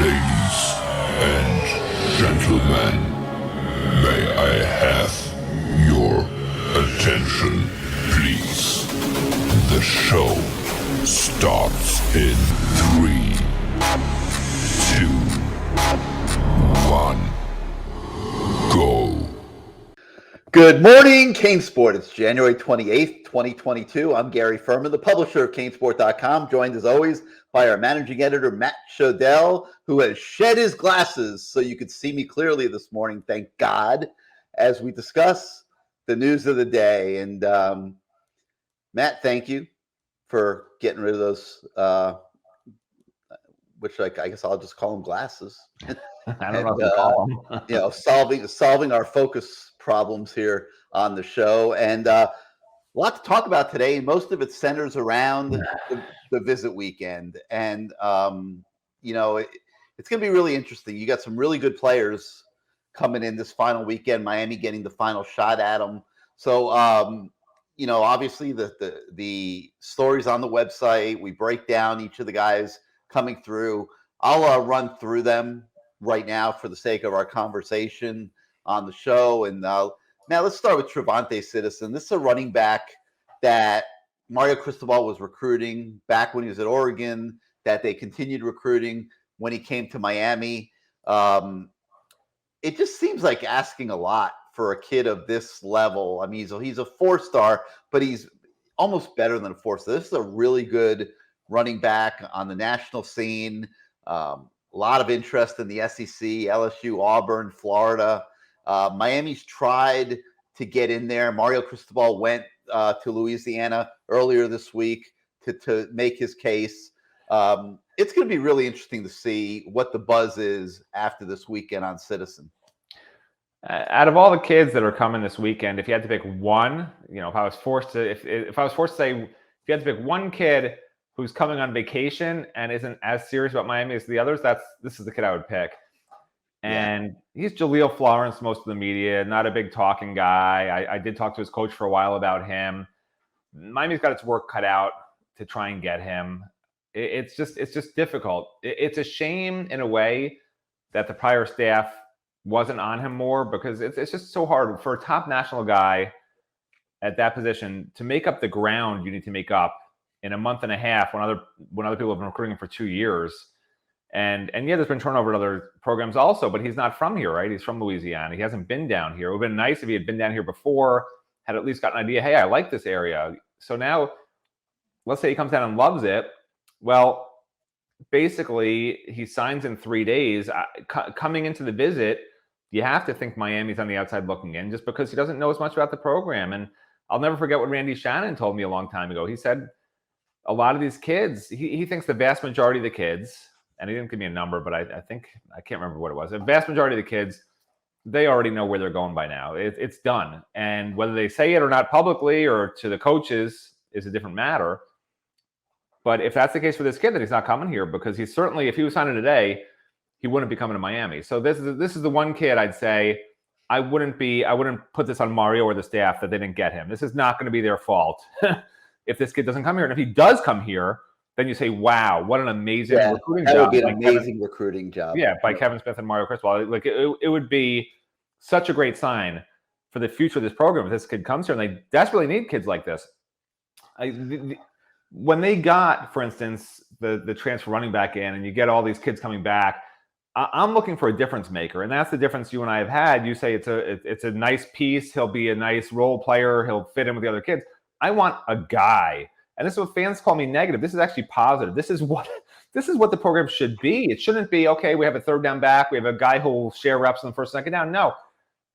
Ladies and gentlemen, may I have your attention, please? The show starts in 3, 2, 1, go. Good morning, CaneSport. It's January 28th, 2022. I'm Gary Ferman, the publisher of CaneSport.com, joined as always by our managing editor, Matt Shodell, who has shed his glasses so you could see me clearly this morning, thank God, as we discuss the news of the day. And Matt, thank you for getting rid of those, which I guess I'll just call them glasses. I don't know what to call them. solving our focus problems here on the show, and a lot to talk about today. Most of it centers around the visit weekend, and it's going to be really interesting. You got some really good players coming in this final weekend. Miami getting the final shot at them. So obviously the stories on the website. We break down each of the guys coming through. I'll run through them right now for the sake of our conversation on the show. And now let's start with Trevante Citizen. This is a running back that Mario Cristobal was recruiting back when he was at Oregon, that they continued recruiting when he came to Miami. It just seems like asking a lot for a kid of this level. I mean, he's a 4-star, but he's almost better than a 4-star. This is a really good running back on the national scene. A lot of interest in the SEC, LSU, Auburn, Florida. Miami's tried to get in there. Mario Cristobal went to Louisiana earlier this week to make his case. It's going to be really interesting to see what the buzz is after this weekend on Citizen. Out of all the kids that are coming this weekend, if you had to pick one, if I was forced to say, if you had to pick one kid who's coming on vacation and isn't as serious about Miami as the others, this is the kid I would pick. And he's Jaleel Florence, most of the media, not a big talking guy. I did talk to his coach for a while about him. Miami's got its work cut out to try and get him. It's just difficult. It's a shame in a way that the prior staff wasn't on him more, because it's just so hard for a top national guy at that position to make up the ground you need to make up in a month and a half when other people have been recruiting him for 2 years. And there's been turnover in other programs also, but he's not from here, right? He's from Louisiana. He hasn't been down here. It would have been nice if he had been down here before, had at least got an idea, hey, I like this area. So now, let's say he comes down and loves it. Well, basically, he signs in 3 days. Coming into the visit, you have to think Miami's on the outside looking in, just because he doesn't know as much about the program. And I'll never forget what Randy Shannon told me a long time ago. He said a lot of these kids, he thinks the vast majority of the kids, and he didn't give me a number, but I think, I can't remember what it was. The vast majority of the kids, they already know where they're going by now. It's done. And whether they say it or not publicly or to the coaches is a different matter. But if that's the case for this kid, then he's not coming here, because he's certainly, if he was signing today, he wouldn't be coming to Miami. So this is the one kid I'd say I wouldn't put this on Mario or the staff that they didn't get him. This is not going to be their fault if this kid doesn't come here. And if he does come here, then you say, wow, what an amazing recruiting job. That would be an amazing recruiting job. Yeah, by Kevin Smith and Mario Cristobal. Like it would be such a great sign for the future of this program if this kid comes here, and they desperately need kids like this. When they got, for instance, the transfer running back in, and you get all these kids coming back, I'm looking for a difference maker, and that's the difference you and I have had. You say it's a nice piece. He'll be a nice role player. He'll fit in with the other kids. I want a guy. And this is what fans call me negative. This is actually positive. This is what the program should be. It shouldn't be, okay, we have a third down back. We have a guy who will share reps on the first and second down. No.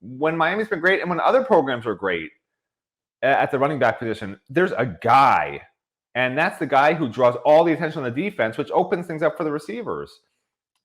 When Miami's been great and when other programs are great at the running back position, there's a guy. And that's the guy who draws all the attention on the defense, which opens things up for the receivers.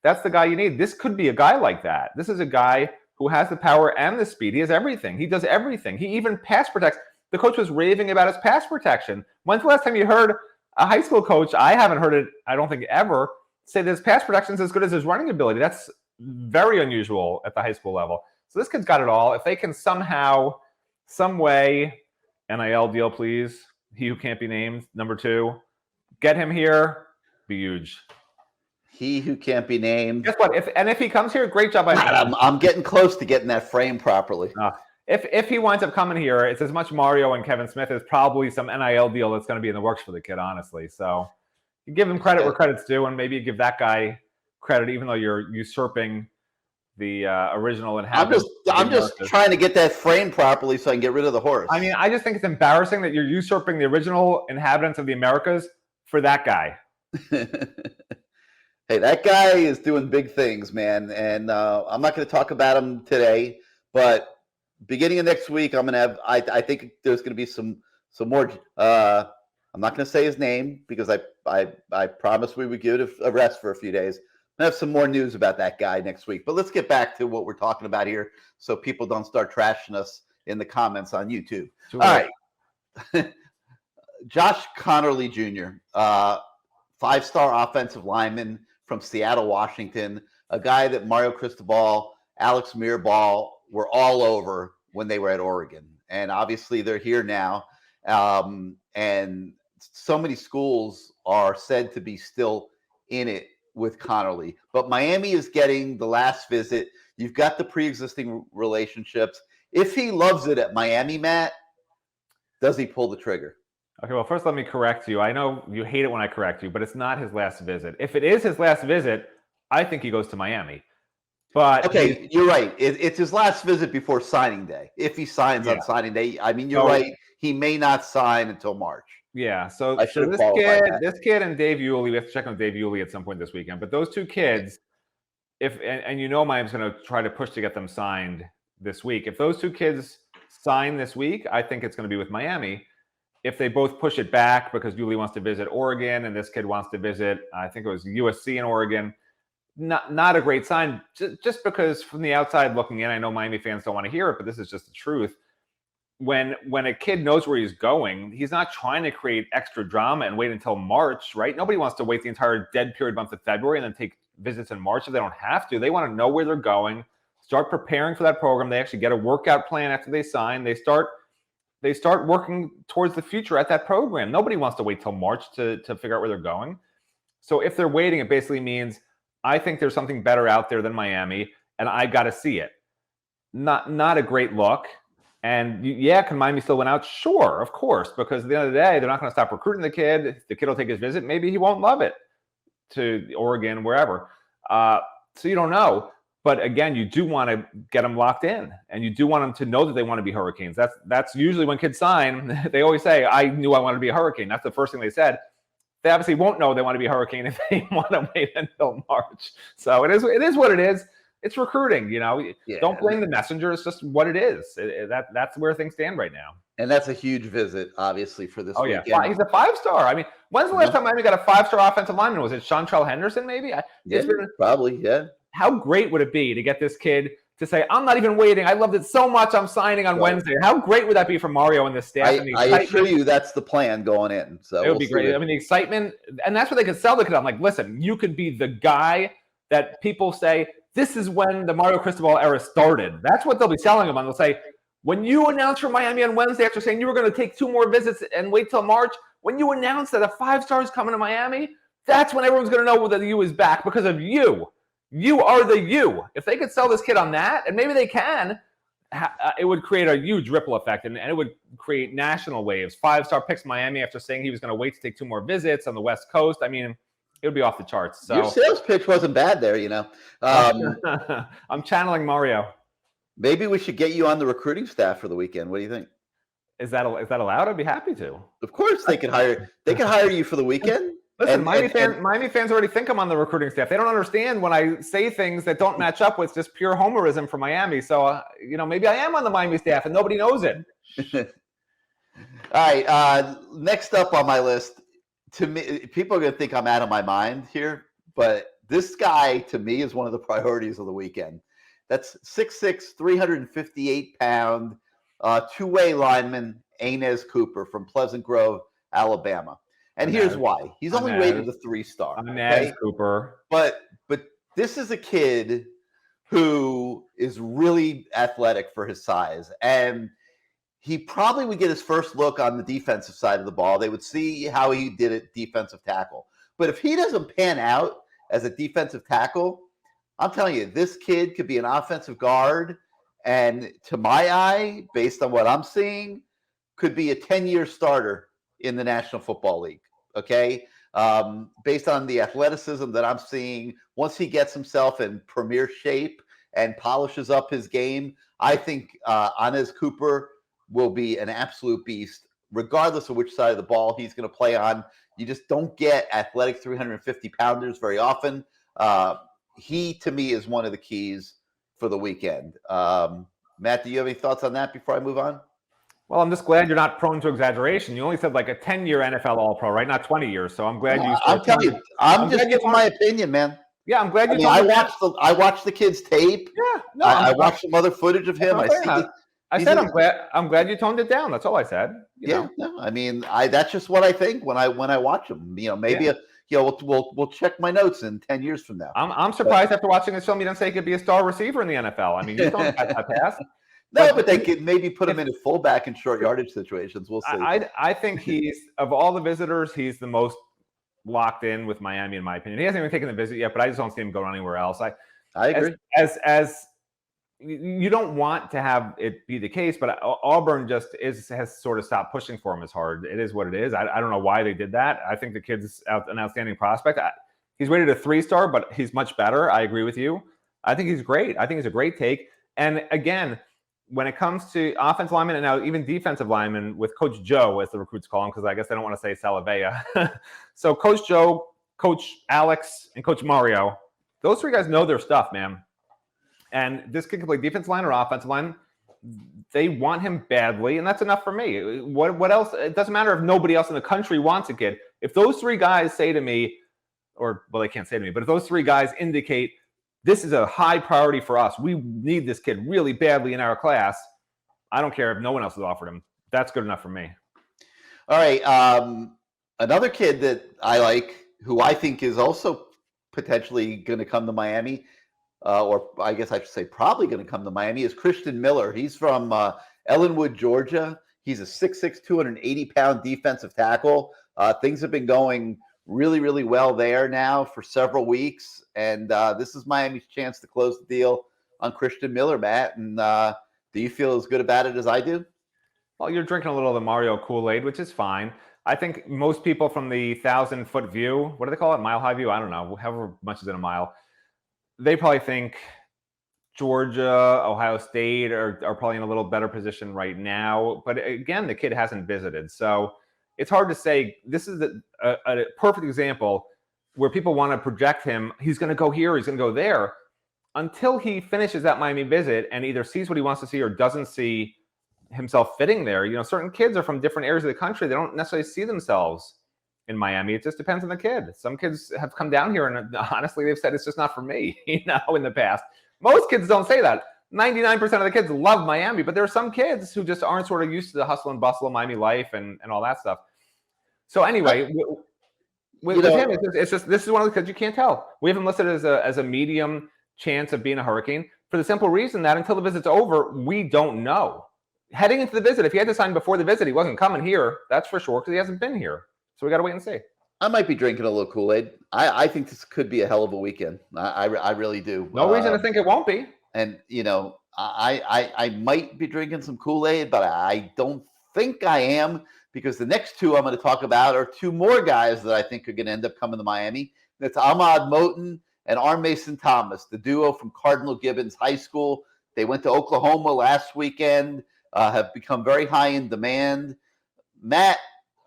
That's the guy you need. This could be a guy like that. This is a guy who has the power and the speed. He has everything. He does everything. He even pass protects. The coach was raving about his pass protection. When's the last time you heard a high school coach, I haven't heard it, I don't think ever, say that his pass protection is as good as his running ability? That's very unusual at the high school level. So this kid's got it all. If they can somehow, some way, NIL deal, please, he who can't be named, number 2, get him here, be huge. He who can't be named. Guess what? If he comes here, great job by me. God, I'm getting close to getting that frame properly. If he winds up coming here, it's as much Mario and Kevin Smith as probably some NIL deal that's going to be in the works for the kid, honestly. So you give him credit where credit's due, and maybe you give that guy credit, even though you're usurping the original inhabitant. I'm just trying to get that frame properly so I can get rid of the horse. I mean, I just think it's embarrassing that you're usurping the original inhabitants of the Americas for that guy. Hey, that guy is doing big things, man. And I'm not going to talk about him today, but beginning of next week, I'm going to have, I think there's going to be some more, I'm not going to say his name because I promised we would give it a rest for a few days. I have some more news about that guy next week, but let's get back to what we're talking about here so people don't start trashing us in the comments on YouTube. Sure. All right. Josh Connerly Jr., five-star offensive lineman from Seattle, Washington, a guy that Mario Cristobal, Alex Mirabal were all over when they were at Oregon. And obviously they're here now. And so many schools are said to be still in it with Connerly. But Miami is getting the last visit. You've got the pre-existing relationships. If he loves it at Miami, Matt, does he pull the trigger? Okay, well, first let me correct you. I know you hate it when I correct you, but it's not his last visit. If it is his last visit, I think he goes to Miami. But okay, you're right. It's his last visit before signing day. If he signs on signing day, I mean, you're right. He may not sign until March. Yeah. So this kid and Dave Yulee, we have to check on Dave Yulee at some point this weekend. But those two kids, and you know Miami's going to try to push to get them signed this week. If those two kids sign this week, I think it's going to be with Miami. If they both push it back because Yulee wants to visit Oregon and this kid wants to visit, I think it was USC in Oregon, not a great sign. Just because from the outside looking in, I know Miami fans don't want to hear it, but this is just the truth. When a kid knows where he's going, he's not trying to create extra drama and wait until March, right? Nobody wants to wait the entire dead period month of February and then take visits in March if they don't have to. They want to know where they're going, start preparing for that program. They actually get a workout plan after they sign. They start working towards the future at that program. Nobody wants to wait till March to figure out where they're going. So if they're waiting, it basically means I think there's something better out there than Miami, and I got to see it. Not a great look. And can Miami still win out? Sure, of course, because at the end of the day, they're not going to stop recruiting the kid. The kid will take his visit. Maybe he won't love it to Oregon, wherever. So you don't know. But again, you do want to get them locked in, and you do want them to know that they want to be Hurricanes. That's usually when kids sign. They always say, "I knew I wanted to be a Hurricane." That's the first thing they said. They obviously won't know they want to be a Hurricane if they want to wait until March. So it is what it is. It's recruiting, Don't blame the messenger. It's just what it is. That's where things stand right now. And that's a huge visit, obviously, for this weekend. Yeah. He's a 5-star. I mean, when's the last time Miami got a 5-star offensive lineman? Was it Chantrell Henderson, maybe? Probably, yeah. How great would it be to get this kid to say, I'm not even waiting. I loved it so much. I'm signing on Wednesday. How great would that be for Mario and the staff? I assure you that's the plan going in. So it would be great. I mean, the excitement, and that's what they could sell the kid. I'm like, listen, you could be the guy that people say, this is when the Mario Cristobal era started. That's what they'll be selling him on. They'll say, when you announced for Miami on Wednesday after saying you were going to take 2 more visits and wait till March, when you announced that a 5-star is coming to Miami, that's when everyone's going to know that the U is back because of you. You are the U. If they could sell this kid on that, and maybe they can, it would create a huge ripple effect, and it would create national waves. 5-star picks Miami after saying he was going to wait to take 2 more visits on the West Coast. I mean, it would be off the charts. So your sales pitch wasn't bad there, I'm channeling Mario. Maybe we should get you on the recruiting staff for the weekend. What do you think? Is that allowed? I'd be happy to. Of course, they could hire you for the weekend. Listen, Miami fans already think I'm on the recruiting staff. They don't understand when I say things that don't match up with just pure homerism for Miami. So, maybe I am on the Miami staff and nobody knows it. All right. Next up on my list, to me, people are going to think I'm out of my mind here, but this guy, to me, is one of the priorities of the weekend. That's 6'6", 358-pound, two-way lineman, Inez Cooper from Pleasant Grove, Alabama. And here's why. He's only rated a 3-star. Inez Cooper. But this is a kid who is really athletic for his size. And he probably would get his first look on the defensive side of the ball. They would see how he did at defensive tackle. But if he doesn't pan out as a defensive tackle. I'm telling you, this kid could be an offensive guard, and to my eye, based on what I'm seeing, could be a 10-year starter in the National Football League. Okay, based on the athleticism that I'm seeing, once he gets himself in premier shape and polishes up his game, I think Anez Cooper will be an absolute beast, regardless of which side of the ball he's going to play on. You just don't get athletic 350-pounders very often. He, to me, is one of the keys for the weekend. Matt, do you have any thoughts on that before I move on? Well, I'm just glad you're not prone to exaggeration. You only said like a 10-year NFL All-Pro, right? Not 20 years. So I'm glad you. I'm telling you, I'm just giving my opinion, man. Yeah, I'm glad you. I watched the kid's tape. Yeah, no, I watched some other footage of him. I'm glad you toned it down. That's all I said. No, I mean, that's just what I think when I watch him. Maybe we'll check my notes in 10 years from now. I'm surprised after watching this film you didn't say he could be a star receiver in the NFL. I mean, you don't have that pass. No, but they could maybe put him in a fullback in short yardage situations. We'll see. I think he's, of all the visitors, he's the most locked in with Miami, in my opinion. He hasn't even taken the visit yet, but I just don't see him going anywhere else. I agree. As you don't want to have it be the case, but Auburn just has sort of stopped pushing for him as hard. It is what it is. I don't know why they did that. I think the kid's an outstanding prospect. He's rated a 3-star, but he's much better. I agree with you. I think he's great. I think he's a great take. And again, when it comes to offensive linemen and now even defensive linemen with Coach Joe, as the recruits call him, because I guess they don't want to say Salavea. So Coach Joe, Coach Alex, and Coach Mario, those three guys know their stuff, man. And this kid can play defensive line or offensive line. They want him badly, and that's enough for me. What else? It doesn't matter if nobody else in the country wants a kid. If those three guys say to me, they can't say to me, but if those three guys indicate, this is a high priority for us, we need this kid really badly in our class, I don't care if no one else has offered him. That's good enough for me. All right. Another kid that I like, who I think is also potentially going to come to Miami, or I guess I should say probably going to come to Miami, is Christian Miller. He's from Ellenwood, Georgia. He's a 6'6", 280-pound defensive tackle. Things have been going really, really well there now for several weeks. And this is Miami's chance to close the deal on Christian Miller, Matt. And do you feel as good about it as I do? Well, you're drinking a little of the Mario Kool-Aid, which is fine. I think most people from the 1,000-foot view, what do they call it? Mile high view? I don't know. However much is in a mile. They probably think Georgia, Ohio State are probably in a little better position right now. But again, the kid hasn't visited. So it's hard to say. This is a perfect example where people want to project him. He's going to go here, he's going to go there, until he finishes that Miami visit and either sees what he wants to see or doesn't see himself fitting there. Certain kids are from different areas of the country. They don't necessarily see themselves in Miami. It just depends on the kid. Some kids have come down here and honestly, they've said it's just not for me, in the past. Most kids don't say that. 99% of the kids love Miami, but there are some kids who just aren't sort of used to the hustle and bustle of Miami life and all that stuff. So anyway, with him, it's just this is one of the kids you can't tell. We have him listed as a medium chance of being a Hurricane for the simple reason that until the visit's over, we don't know. Heading into the visit, if he had to sign before the visit, he wasn't coming here. That's for sure because he hasn't been here. So we got to wait and see. I might be drinking a little Kool-Aid. I think this could be a hell of a weekend. I really do. No reason to think it won't be. And, I might be drinking some Kool-Aid, but I don't think I am, because the next two I'm going to talk about are two more guys that I think are going to end up coming to Miami. That's Ahmad Moten and R. Mason Thomas, the duo from Cardinal Gibbons High School. They went to Oklahoma last weekend, have become very high in demand. Matt,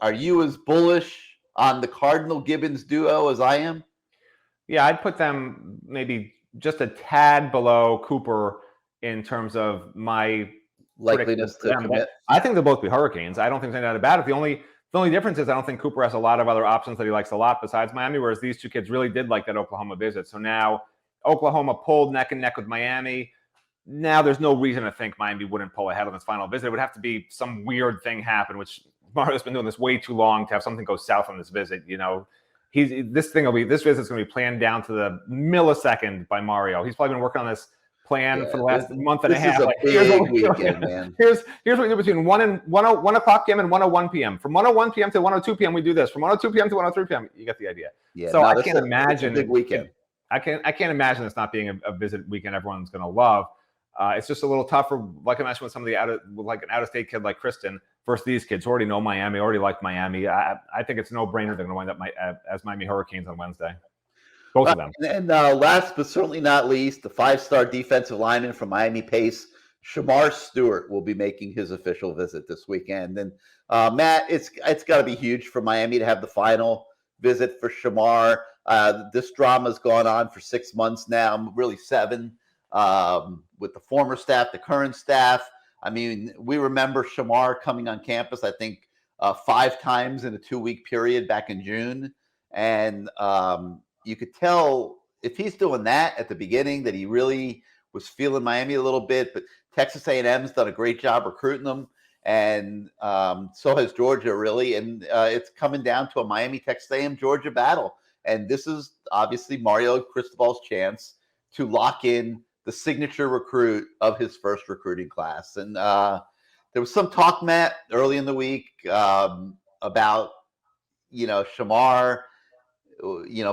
are you as bullish on the Cardinal Gibbons duo as I am? Yeah, I'd put them maybe just a tad below Cooper in terms of my likeliness to commit. I think they'll both be Hurricanes. I don't think there's anything about it. The only difference is I don't think Cooper has a lot of other options that he likes a lot besides Miami, whereas these two kids really did like that Oklahoma visit. So now Oklahoma pulled neck and neck with Miami. Now there's no reason to think Miami wouldn't pull ahead on this final visit. It would have to be some weird thing happen, which Mario's been doing this way too long to have something go south on this visit. This visit's going to be planned down to the millisecond by Mario. He's probably been working on this plan for the last month and a half. This is a Like, big weekend, man. Here's what we do between 1 o'clock p.m. and 1:01 p.m. From 1:01 p.m. to 1:02 p.m. we do this. From 1:02 p.m. to 1:03 p.m. You get the idea. Yeah, so no, I can't imagine it's a big weekend. I can't imagine this not being a visit weekend everyone's going to love. It's just a little tougher, like I mentioned, with some of the like an out-of-state kid like Kristen versus these kids who already know Miami, already like Miami. I think it's a no-brainer they're going to wind up as Miami Hurricanes on Wednesday. Both of them. And last but certainly not least, the 5-star defensive lineman from Miami Pace, Shamar Stewart, will be making his official visit this weekend. And Matt, it's got to be huge for Miami to have the final visit for Shamar. This drama's gone on for 6 months now, really 7, with the former staff, the current staff. I mean, we remember Shamar coming on campus, I think, 5 times in a 2-week period back in June. And you could tell if he's doing that at the beginning that he really was feeling Miami a little bit. But Texas A&M's done a great job recruiting them, and so has Georgia, really. And it's coming down to a Miami-Texas A&M Georgia battle. And this is obviously Mario Cristobal's chance to lock in the signature recruit of his first recruiting class. And there was some talk, Matt, early in the week about, Shamar,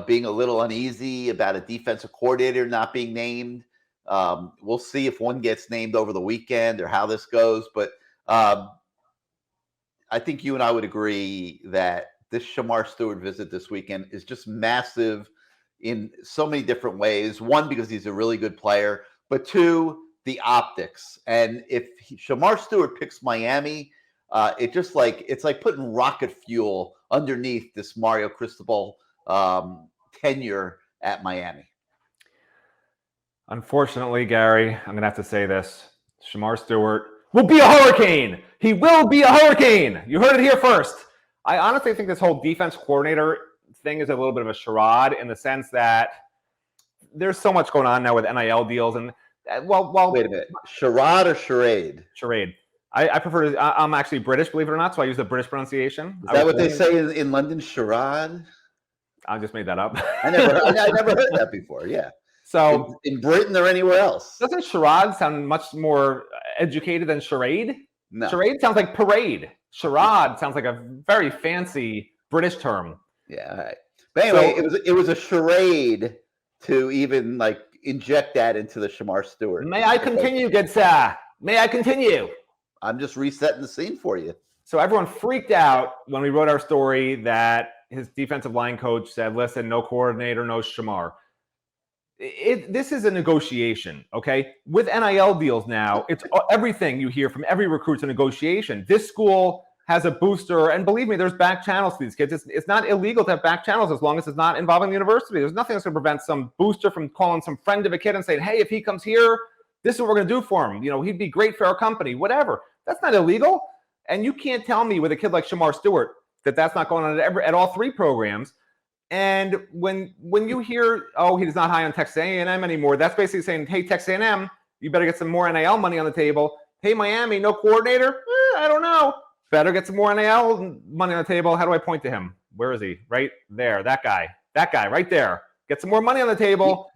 being a little uneasy about a defensive coordinator not being named. We'll see if one gets named over the weekend or how this goes. But I think you and I would agree that this Shamar Stewart visit this weekend is just massive in so many different ways. One, because he's a really good player, but 2, the optics. And if Shamar Stewart picks Miami, it's like putting rocket fuel underneath this Mario Cristobal tenure at Miami. Unfortunately, Gary, I'm going to have to say this. Shamar Stewart will be a Hurricane. He will be a Hurricane. You heard it here first. I honestly think this whole defense coordinator thing is a little bit of a charade in the sense that there's so much going on now with NIL deals. And, well, wait a minute. Charade or charade? Charade. I prefer to, I'm actually British, believe it or not, so I use the British pronunciation. Is that what they say in London, charade? I just made that up. I never heard that before. Yeah. So in Britain or anywhere else, doesn't charade sound much more educated than charade? No. Charade sounds like parade. Charade sounds like a very fancy British term. Yeah. All right. But anyway, it was a charade to even like inject that into the Shamar Stewart. May I continue, good sir? May I continue? I'm just resetting the scene for you. So everyone freaked out when we wrote our story that his defensive line coach said, listen, no coordinator, no Shamar. This is a negotiation, okay? With NIL deals now, it's everything you hear from every recruit's a negotiation. This school has a booster, and believe me, there's back channels to these kids. It's not illegal to have back channels as long as it's not involving the university. There's nothing that's going to prevent some booster from calling some friend of a kid and saying, hey, if he comes here, this is what we're going to do for him. He'd be great for our company, whatever. That's not illegal. And you can't tell me with a kid like Shamar Stewart that that's not going on at all 3 programs. And when you hear, oh, he's not high on Texas A&M anymore, that's basically saying, hey, Texas A&M, you better get some more NIL money on the table. Hey, Miami, no coordinator? I don't know. Better get some more NIL money on the table. How do I point to him? Where is he? Right there. That guy right there. Get some more money on the table.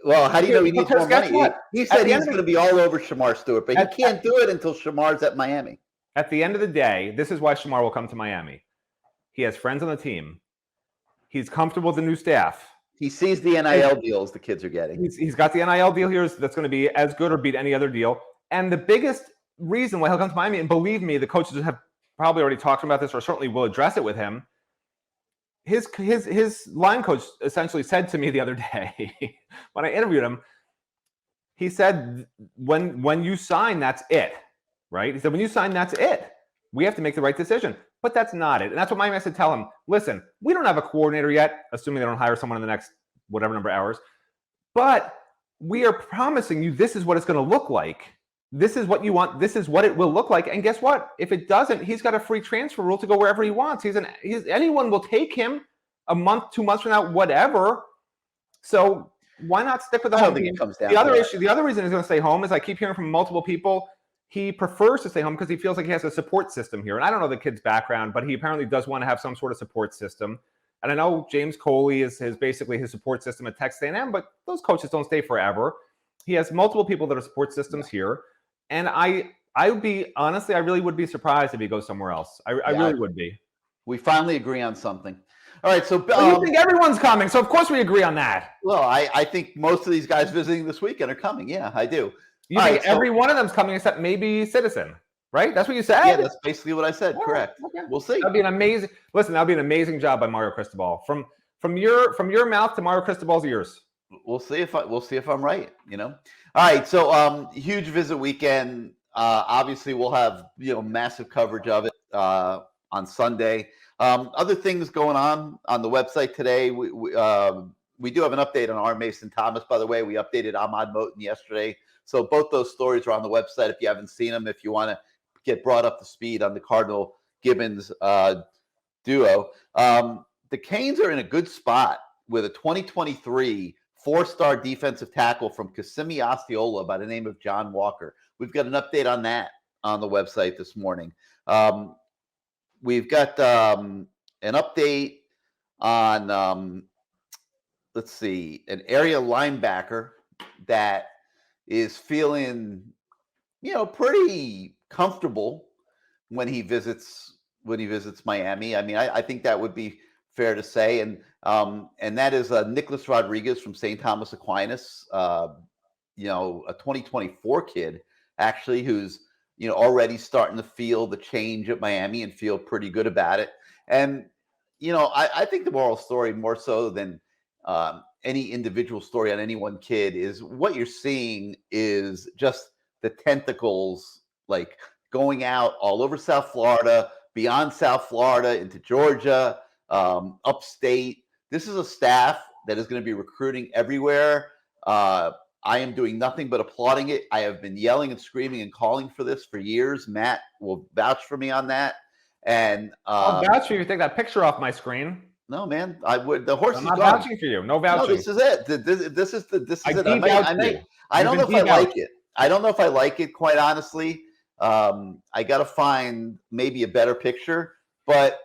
Well, how do you know he needs more money? He said he's going to be all over Shamar Stewart, but he can't do it until Shamar's at Miami. At the end of the day, this is why Shamar will come to Miami. He has friends on the team. He's comfortable with the new staff. He sees the NIL deals the kids are getting. He's got the NIL deal here that's going to be as good or beat any other deal. And the biggest reason why he'll come to Miami, and believe me, the coaches have probably already talked about this or certainly will address it with him. His line coach essentially said to me the other day when I interviewed him, he said, when you sign, that's it, right? He said, when you sign, that's it. We have to make the right decision. But that's not it. And that's what Miami has to tell him. Listen, we don't have a coordinator yet, assuming they don't hire someone in the next whatever number of hours. But we are promising you this is what it's going to look like. This is what you want. This is what it will look like. And guess what? If it doesn't, he's got a free transfer rule to go wherever he wants. Anyone will take him a month, 2 months from now, whatever. So why not stick with the home team? The other reason he's going to stay home is I keep hearing from multiple people. He prefers to stay home because he feels like he has a support system here. And I don't know the kid's background, but he apparently does want to have some sort of support system. And I know James Coley is basically his support system at Texas A&M, but those coaches don't stay forever. He has multiple people that are support systems here. And I would be, honestly, I really would be surprised if he goes somewhere else. I really would be. We finally agree on something. All right, so you think everyone's coming, so of course we agree on that. Well, I think most of these guys visiting this weekend are coming. Yeah, I do. You think every one of them's coming except maybe Citizen, right? That's what you said? Yeah, that's basically what I said. Correct. Okay. We'll see. That'd be an amazing. Listen, that'd be an amazing job by Mario Cristobal. From your mouth to Mario Cristobal's ears. We'll see if I'm right. All right. So huge visit weekend. Obviously, we'll have massive coverage of it on Sunday. Other things going on the website today. We do have an update on R. Mason Thomas, by the way. We updated Ahmad Moten yesterday. So both those stories are on the website if you haven't seen them, if you want to get brought up to speed on the Cardinal Gibbons duo. The Canes are in a good spot with a 2023 four-star defensive tackle from Kissimmee Osceola by the name of John Walker. We've got an update on that on the website this morning. We've got an update on, let's see, an area linebacker that is feeling, pretty comfortable when he visits Miami. I mean, I think that would be fair to say, and that is Nicholas Rodriguez from St. Thomas Aquinas, a 2024 kid actually who's already starting to feel the change at Miami and feel pretty good about it. And I think the moral story, more so than any individual story on any one kid, is what you're seeing is just the tentacles like going out all over South Florida, beyond South Florida into Georgia, upstate. This is a staff that is going to be recruiting everywhere. I am doing nothing but applauding it. I have been yelling and screaming and calling for this for years. Matt will vouch for me on that. And I'll vouch for you. Take that picture off my screen. No, man, I would. The horse I'm is not gone. vouching for you. No vouching. No, this is it. This is it. I don't know if I like it. I don't know if I like it, quite honestly. I got to find maybe a better picture, but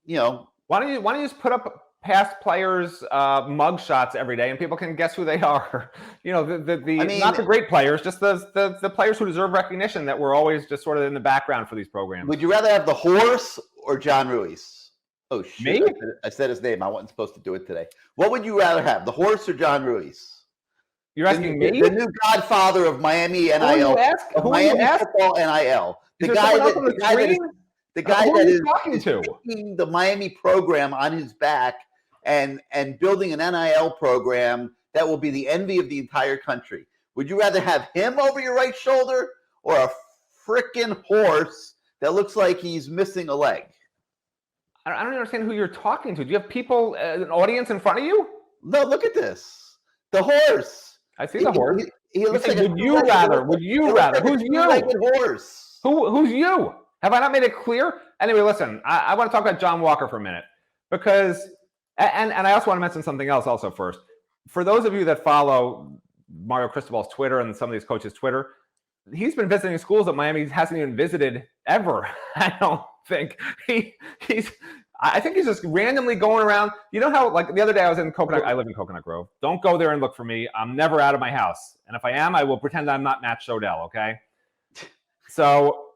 why don't you just put up past players' mug shots every day, and people can guess who they are. Not the great players, just the players who deserve recognition that were always just sort of in the background for these programs. Would you rather have the horse or John Ruiz? Oh, shit. Me? I said his name. I wasn't supposed to do it today. What would you rather have, the horse or John Ruiz? You're asking me? The new godfather of Miami NIL. Miami football NIL. The guy that is taking the Miami program on his back and building an NIL program that will be the envy of the entire country. Would you rather have him over your right shoulder or a frickin' horse that looks like he's missing a leg? I don't understand who you're talking to. Do you have people, an audience in front of you? No, look at this. The horse. I see the horse. He looks like would you rather? Who's you? Horse. Who's you? Have I not made it clear? Anyway, listen, I want to talk about John Walker for a minute because, and I also want to mention something else also first. For those of you that follow Mario Cristobal's Twitter and some of these coaches' Twitter, he's been visiting schools that Miami hasn't even visited ever. I don't think I think he's just randomly going around. You know how, like, the other day I was in Coconut. I live in Coconut Grove. Don't go there and look for me. I'm never out of my house. And if I am, I will pretend I'm not Matt Shodell, okay? So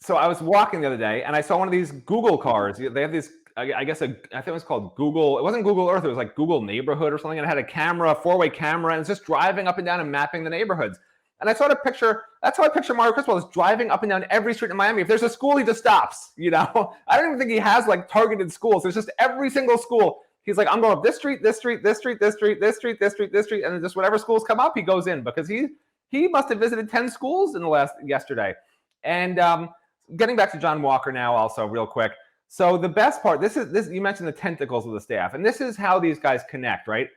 I was walking the other day, and I saw one of these Google cars. They have this, I think it was called Google. It wasn't Google Earth. It was like Google Neighborhood or something. And it had a camera, four-way camera, and it's just driving up and down and mapping the neighborhoods. And I saw the picture. That's how I picture Mario Cristobal, is driving up and down every street in Miami. If there's a school, he just stops. I don't even think he has like targeted schools. It's just every single school. He's like, I'm going up this street, this street, this street, this street, this street, this street, this street, and just whatever schools come up, he goes in because he must have visited 10 schools in the yesterday. And getting back to John Walker now, also real quick. So the best part, this you mentioned the tentacles of the staff, and this is how these guys connect, right?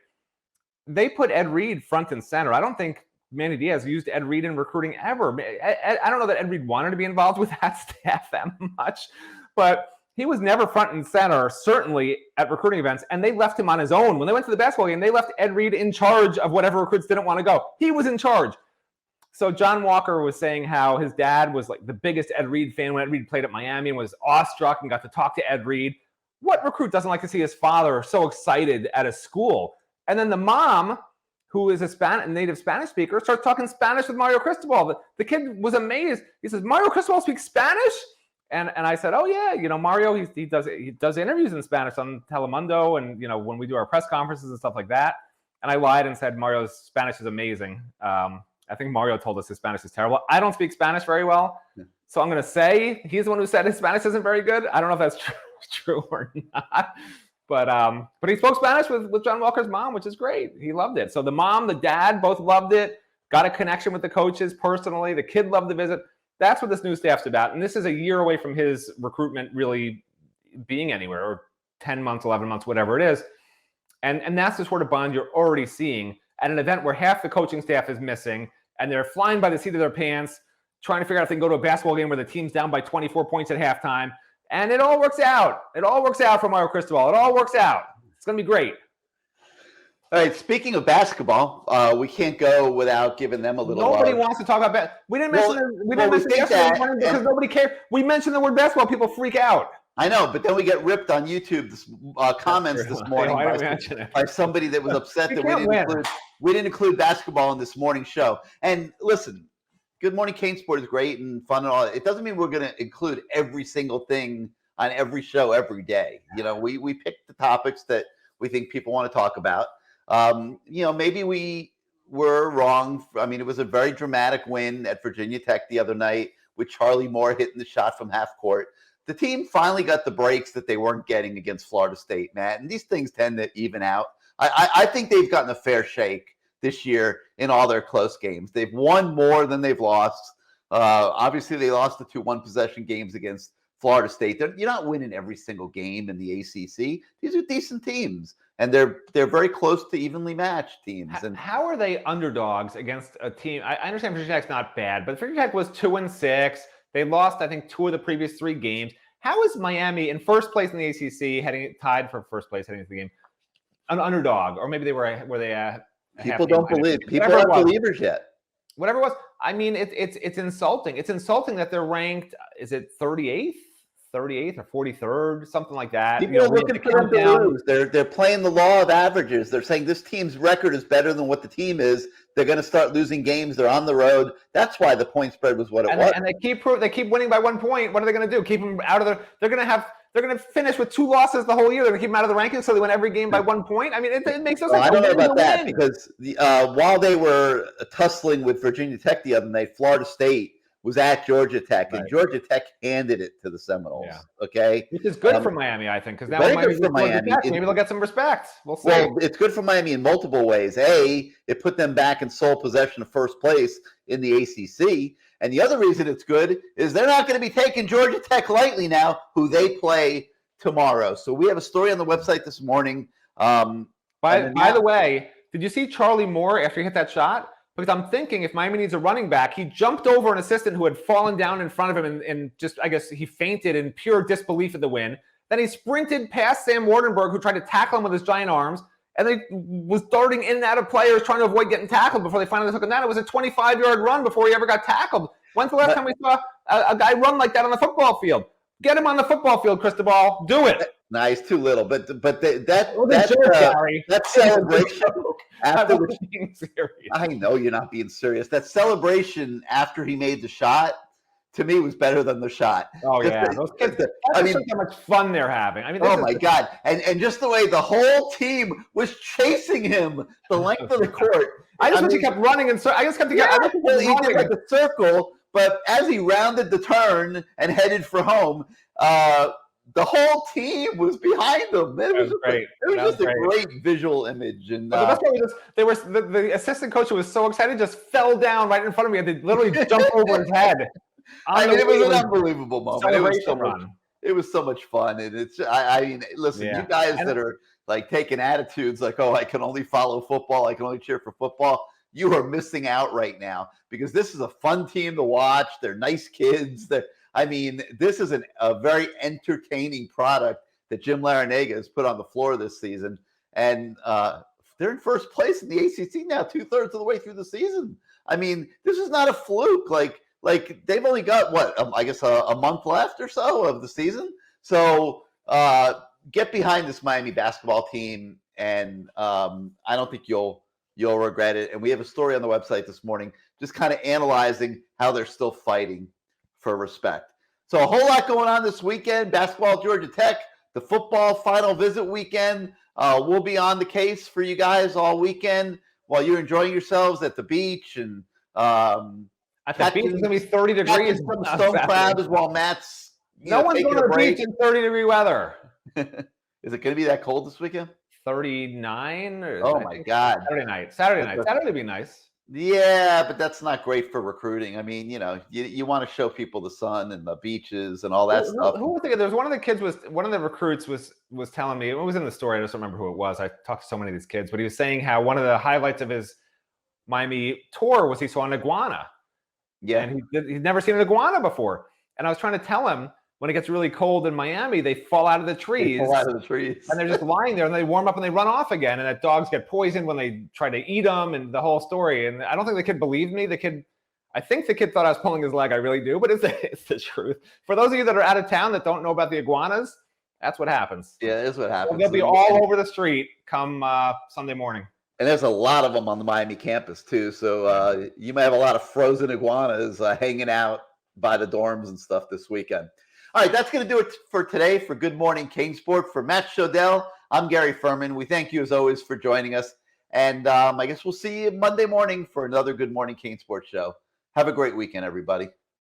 They put Ed Reed front and center. I don't think Manny Diaz used Ed Reed in recruiting ever. I don't know that Ed Reed wanted to be involved with that staff that much, but he was never front and center, certainly at recruiting events, and they left him on his own. When they went to the basketball game, they left Ed Reed in charge of whatever recruits didn't want to go. He was in charge. So John Walker was saying how his dad was like the biggest Ed Reed fan when Ed Reed played at Miami and was awestruck and got to talk to Ed Reed. What recruit doesn't like to see his father so excited at a school? And then the mom who is a native Spanish speaker, starts talking Spanish with Mario Cristobal. The kid was amazed. He says, Mario Cristobal speaks Spanish? And I said, oh yeah, Mario, he does interviews in Spanish on Telemundo, and when we do our press conferences and stuff like that. And I lied and said Mario's Spanish is amazing. I think Mario told us his Spanish is terrible. I don't speak Spanish very well, so I'm going to say he's the one who said his Spanish isn't very good. I don't know if that's true or not. But he spoke Spanish with John Walker's mom, which is great. He loved it. So the mom, the dad, both loved it. Got a connection with the coaches personally. The kid loved the visit. That's what this new staff's about. And this is a year away from his recruitment really being anywhere, or 10 months, 11 months, whatever it is. And that's the sort of bond you're already seeing at an event where half the coaching staff is missing, and they're flying by the seat of their pants, trying to figure out if they can go to a basketball game where the team's down by 24 points at halftime. And it all works out. It all works out for Mario Cristobal. It all works out. It's going to be great. All right, speaking of basketball, we can't go without giving them a little. Nobody wants to talk about basketball. We didn't mention yesterday morning because nobody cared. We mentioned the word basketball, people freak out. I know, but then we get ripped on YouTube comments this morning by somebody that was upset that we didn't include basketball in this morning show. And listen, Good Morning CaneSport is great and fun and all. It doesn't mean we're going to include every single thing on every show every day. We pick the topics that we think people want to talk about. Maybe we were wrong. I mean, it was a very dramatic win at Virginia Tech the other night with Charlie Moore hitting the shot from half court. The team finally got the breaks that they weren't getting against Florida State, Matt. And these things tend to even out. I think they've gotten a fair shake this year in all their close games. They've won more than they've lost. Obviously, they lost the 2 one-possession games against Florida State. You're not winning every single game in the ACC. These are decent teams, and they're very close to evenly matched teams. And how are they underdogs against a team? I understand Virginia Tech's not bad, but Virginia Tech was 2-6. They lost, I think, 2 of the previous 3 games. How is Miami in first place in the ACC, tied for first place heading into the game, an underdog? Or maybe were they people don't believe. People aren't believers yet. Whatever it was. I mean, it's insulting. It's insulting that they're ranked, is it 38th or 43rd, something like that. People are looking for them to lose. They're playing the law of averages. They're saying this team's record is better than what the team is. They're going to start losing games. They're on the road. That's why the point spread was what it was. And they keep winning by 1 point. What are they going to do? Keep them out of They're going to finish with 2 losses the whole year. They're going to keep them out of the rankings so they win every game by 1 point. I mean, it makes no sense. I don't know about that because while they were tussling with Virginia Tech the other night, Florida State was at Georgia Tech, and Georgia Tech handed it to the Seminoles. Yeah. Okay, which is good for Miami, I think, because now maybe they'll get some respect. We'll see. Well, it's good for Miami in multiple ways. A, it put them back in sole possession of first place in the ACC, and the other reason it's good is they're not going to be taking Georgia Tech lightly now, who they play tomorrow. So we have a story on the website this morning. By the way, did you see Charlie Moore after he hit that shot? Because I'm thinking if Miami needs a running back, he jumped over an assistant who had fallen down in front of him and just, I guess, he fainted in pure disbelief of the win. Then he sprinted past Sam Wardenberg, who tried to tackle him with his giant arms, and then was darting in and out of players trying to avoid getting tackled before they finally took him down. It was a 25-yard run before he ever got tackled. When's the last time we saw a guy run like that on the football field? Get him on the football field, Cristobal. Do it. Nah, he's too little, but that celebration after being serious. I know you're not being serious. That celebration after he made the shot, to me, was better than the shot. Oh yeah, those kids. How much fun they're having. I mean, oh my God, and just the way the whole team was chasing him the length of the court. I wish he kept running, and I just kept together. He did like a circle, but as he rounded the turn and headed for home, the whole team was behind them. It was great. It was just a great visual image. And the best part was the assistant coach who was so excited just fell down right in front of me and they literally jumped over his head. I mean, it was an unbelievable moment. It was so much fun, and I mean, listen, you guys that are like taking attitudes like, oh, I can only follow football, I can only cheer for football. You are missing out right now because this is a fun team to watch. They're nice kids. This is a very entertaining product that Jim Larrañaga has put on the floor this season. And they're in first place in the ACC now, 2/3 of the way through the season. I mean, this is not a fluke. Like they've only got, a month left or so of the season. So get behind this Miami basketball team. And I don't think you'll you'll regret it. And we have a story on the website this morning just kind of analyzing how they're still fighting for respect. So a whole lot going on this weekend. Basketball, Georgia Tech, the football final visit weekend. We'll be on the case for you guys all weekend while you're enjoying yourselves at the beach and at the beach, it's going to be 30 degrees. Some stone crabs while Matt's no one's going to the beach in 30-degree weather. Is it going to be that cold this weekend? 39? Oh, my God. Saturday night. Saturday would be nice. Yeah, but that's not great for recruiting. I mean, you want to show people the sun and the beaches and all that stuff. Who was thinking? There's one of the recruits was telling me, it was in the story, I just don't remember who it was. I talked to so many of these kids, but he was saying how one of the highlights of his Miami tour was he saw an iguana. Yeah. And he'd never seen an iguana before. And I was trying to tell him, when it gets really cold in Miami, they fall out of the trees. And they're just lying there, and they warm up and they run off again. And that dogs get poisoned when they try to eat them, and the whole story. And I don't think the kid believed me. I think the kid thought I was pulling his leg. I really do, but it's the truth. For those of you that are out of town that don't know about the iguanas, that's what happens. Yeah, that's what happens. They'll be all over the street come Sunday morning. And there's a lot of them on the Miami campus too. So you might have a lot of frozen iguanas hanging out by the dorms and stuff this weekend. All right, that's going to do it for today for Good Morning CaneSport. For Matt Shodell, I'm Gary Ferman. We thank you as always for joining us. And I guess we'll see you Monday morning for another Good Morning CaneSport show. Have a great weekend, everybody.